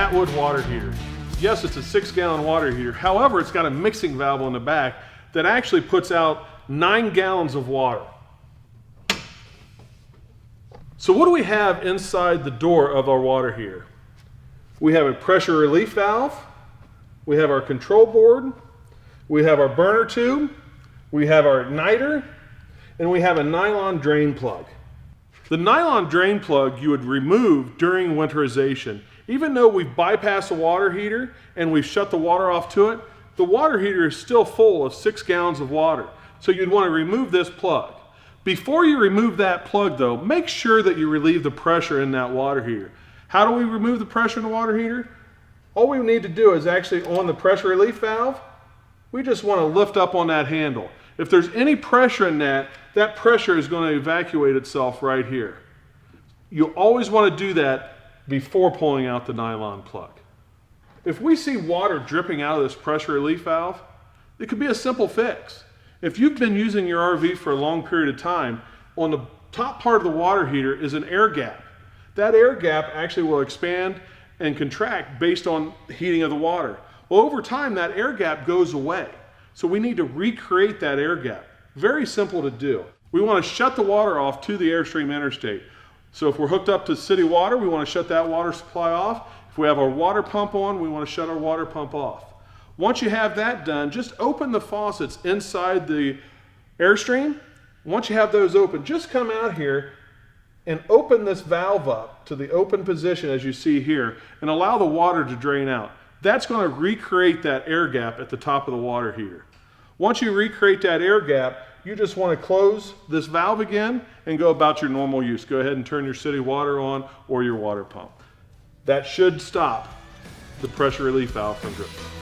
Atwood water heater. Yes, it's a 6-gallon water heater. However, it's got a mixing valve on the back that actually puts out 9 gallons of water. So what do we have inside the door of our water heater? We have a pressure relief valve, we have our control board, we have our burner tube, we have our igniter, and we have a nylon drain plug. The nylon drain plug you would remove during winterization. Even though we've bypassed the water heater and we've shut the water off to it, the water heater is still full of 6 gallons of water. So you'd want to remove this plug. Before you remove that plug though, make sure that you relieve the pressure in that water heater. How do we remove the pressure in the water heater? All we need to do is actually on the pressure relief valve, we just want to lift up on that handle. If there's any pressure in that, that pressure is going to evacuate itself right here. You always want to do that before pulling out the nylon plug. If we see water dripping out of this pressure relief valve, it could be a simple fix. If you've been using your RV for a long period of time, on the top part of the water heater is an air gap. That air gap actually will expand and contract based on the heating of the water. Well, over time, that air gap goes away. So we need to recreate that air gap. Very simple to do. We want to shut the water off to the Airstream Interstate. So if we're hooked up to city water, we want to shut that water supply off. If we have our water pump on, we want to shut our water pump off. Once you have that done, just open the faucets inside the Airstream. Once you have those open, just come out here and open this valve up to the open position as you see here and allow the water to drain out. That's going to recreate that air gap at the top of the water heater. Once you recreate that air gap, you just want to close this valve again and go about your normal use. Go ahead and turn your city water on or your water pump. That should stop the pressure relief valve from dripping.